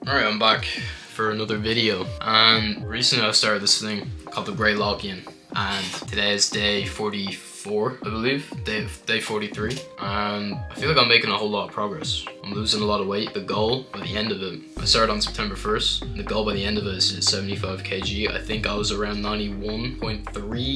Alright, I'm back for another video, and recently I started this thing called the Great Lock-In, and today is day 44, I believe, day 43, and I feel like I'm making a whole lot of progress. I'm losing a lot of weight. The goal by the end of it, I started on September 1st, and the goal by the end of it is 75 kg. I think I was around 91.3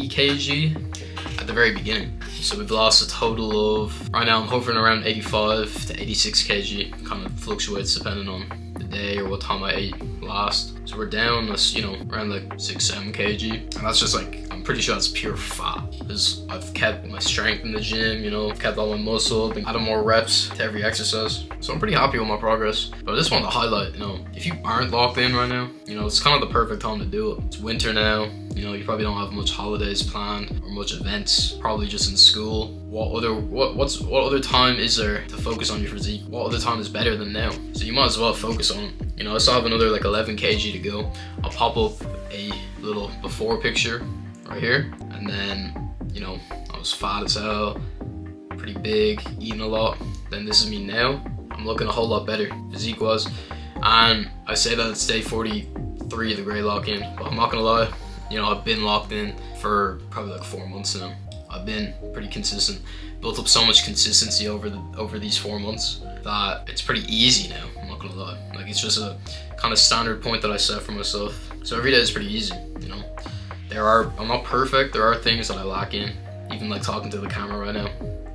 kg at the very beginning. So we've lost a total of, right now I'm hovering around 85 to 86 kg, kind of fluctuates depending on the day or what time I ate last. So we're down, around like 6-7 kg, and that's just like, I'm pretty sure that's pure fat, because I've kept my strength in the gym, kept all my muscle, been adding more reps to every exercise. So I'm pretty happy with my progress. But I just want to highlight, if you aren't locked in right now, it's kind of the perfect time to do it. It's winter now, you probably don't have much holidays planned or much events, probably just in school. What other time is there to focus on your physique? What other time is better than now? So you might as well focus on it. I still have another like 11 kg to go. I'll pop up a little before picture right here, and then I was fat as hell, pretty big, eating a lot. Then this is me now. I'm looking a whole lot better physique wise, and I say that it's day 43 of the Great Lock-In, but I'm not gonna lie, I've been locked in for probably like 4 months now. I've been pretty consistent, built up so much consistency over these 4 months that it's pretty easy now. I'm not gonna lie, like it's just a kind of standard point that I set for myself. So every day is pretty easy. I'm not perfect. There are things that I lack in, even like talking to the camera right now.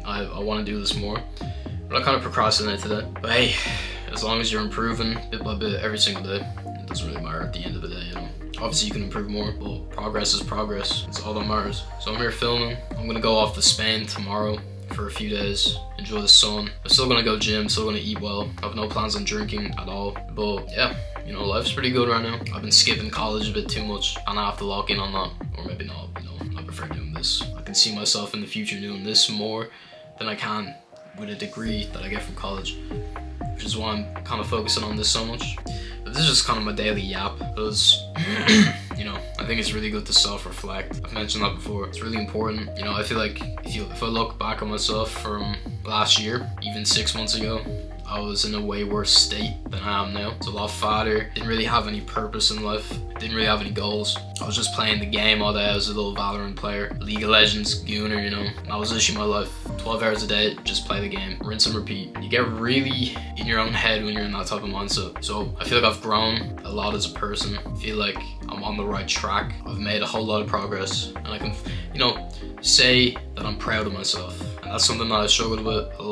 I want to do this more, but I kind of procrastinate today. But hey, as long as you're improving bit by bit every single day, it doesn't really matter at the end of the day. Obviously you can improve more, but progress is progress. It's all that matters. So I'm here filming. I'm gonna go off to Spain tomorrow for a few days, enjoy the sun. I'm still gonna go gym, still gonna eat well. I have no plans on drinking at all. But yeah, life's pretty good right now. I've been skipping college a bit too much, and I have to lock in on that. Or maybe not, I prefer doing this. I can see myself in the future doing this more than I can with a degree that I get from college, which is why I'm kind of focusing on this so much. But this is just kind of my daily yap, because I think it's really good to self-reflect. I've mentioned that before. It's really important. I feel like if I look back on myself from last year, even 6 months ago, I was in a way worse state than I am now. It's a lot fatter, didn't really have any purpose in life, didn't really have any goals. I was just playing the game all day. I was a little Valorant player, League of Legends gooner, That was literally my life. 12 hours a day, just play the game, rinse and repeat. You get really in your own head when you're in that type of mindset. So I feel like I've grown a lot as a person. I feel like I'm on the right track. I've made a whole lot of progress, and I can, say that I'm proud of myself. And that's something that I struggled with a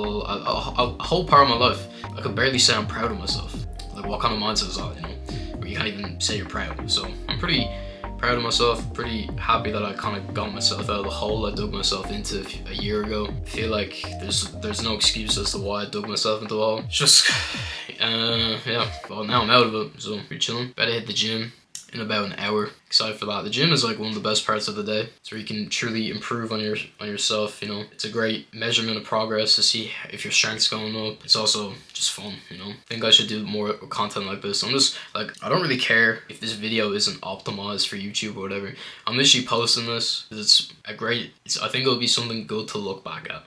whole part of my life. I could barely say I'm proud of myself. Like, what kind of mindset is that, where you can't even say you're proud? So I'm pretty proud of myself, pretty happy that I kind of got myself out of the hole I dug myself into a year ago. I feel like there's no excuse as to why I dug myself into the hole. Just, yeah, well, now I'm out of it, so we're chilling. Better hit the gym in about an hour. Excited for that. The gym is like one of the best parts of the day. It's where you can truly improve on yourself. It's a great measurement of progress to see if your strength's going up. It's also just fun. I think I should do more content like this. I'm just like, I don't really care if this video isn't optimized for YouTube or whatever. I'm literally posting this because I think it'll be something good to look back at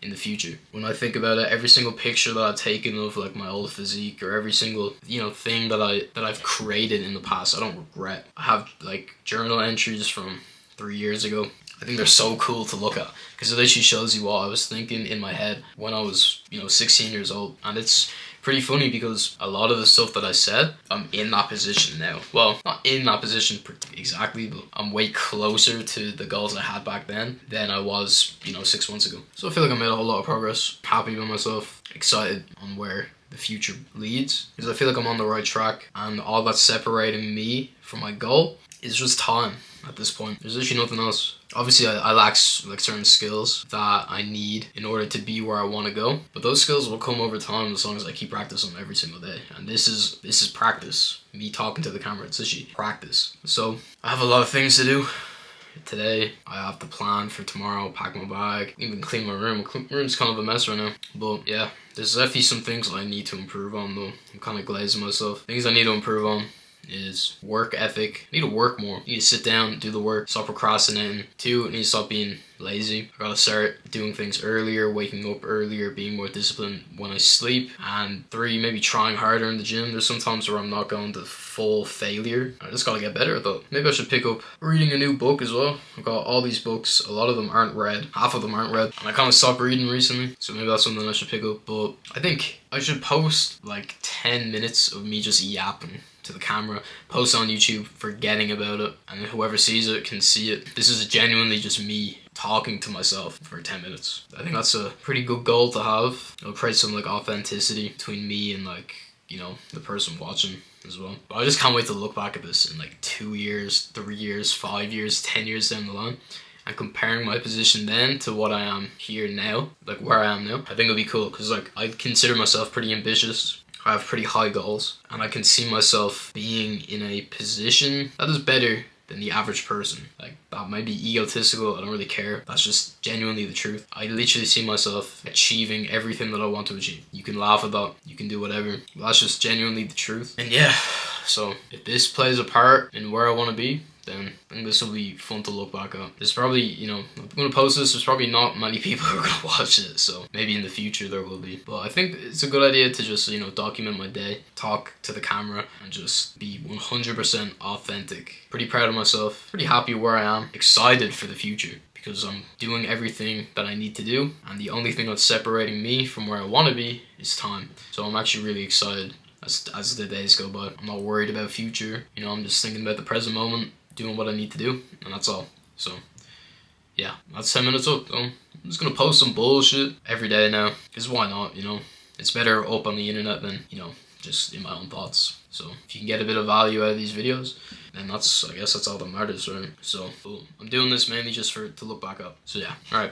in the future. When I think about it, every single picture that I've taken of like my old physique, or every single thing that I've created in the past, I don't regret. I have like journal entries from 3 years ago. I think they're so cool to look at, because it literally shows you what I was thinking in my head when I was 16 years old. And it's pretty funny because a lot of the stuff that I said, I'm in that position now. Well, not in that position exactly, but I'm way closer to the goals I had back then than I was 6 months ago. So I feel like I made a whole lot of progress, happy with myself, excited on where the future leads, because I feel like I'm on the right track, and all that's separating me from my goal is just time at this point. There's literally nothing else. Obviously I lack like certain skills that I need in order to be where I want to go, but those skills will come over time as long as I keep practicing every single day. And this is practice. Me talking to the camera, it's literally practice. So I have a lot of things to do today. I have to plan for tomorrow, pack my bag, even clean my room. My room's kind of a mess right now, but yeah, there's definitely some things that I need to improve on though. I'm kind of glazing myself. Things I need to improve on. is work ethic. I need to work more. I need to sit down, do the work, stop procrastinating. 2, I need to stop being lazy. I gotta start doing things earlier, waking up earlier, being more disciplined when I sleep. And 3, maybe trying harder in the gym. There's some times where I'm not going to full failure. I just gotta get better at that. Maybe I should pick up reading a new book as well. I've got all these books. A lot of them aren't read. Half of them aren't read. And I kind of stopped reading recently. So maybe that's something I should pick up. But I think I should post like 10 minutes of me just yapping to the camera, post on YouTube, forgetting about it, and whoever sees it can see it. This is genuinely just me talking to myself for 10 minutes. I think that's a pretty good goal to have. It'll create some like authenticity between me and like, you know, the person watching as well. But I just can't wait to look back at this in like 2 years, 3 years, 5 years, 10 years down the line, and comparing my position then to what I am here now, like where I am now. I think it'll be cool because like I consider myself pretty ambitious. I have pretty high goals, and I can see myself being in a position that is better than the average person. Like, that might be egotistical, I don't really care. That's just genuinely the truth. I literally see myself achieving everything that I want to achieve. You can laugh at that, you can do whatever. That's just genuinely the truth. And yeah, so if this plays a part in where I want to be, then I think this will be fun to look back at. There's probably, you know, I'm going to post this, there's probably not many people who are going to watch it, so maybe in the future there will be. But I think it's a good idea to just, you know, document my day, talk to the camera, and just be 100% authentic. Pretty proud of myself, pretty happy where I am, excited for the future, because I'm doing everything that I need to do, and the only thing that's separating me from where I want to be is time. So I'm actually really excited as the days go by. I'm not worried about future, you know, I'm just thinking about the present moment, doing what I need to do, and that's all. So yeah, that's 10 minutes up. So I'm just gonna post some bullshit every day now, because why not, you know? It's better up on the internet than, you know, just in my own thoughts. So if you can get a bit of value out of these videos, then I guess that's all that matters, right? So cool. I'm doing this mainly just to look back up. So yeah, alright.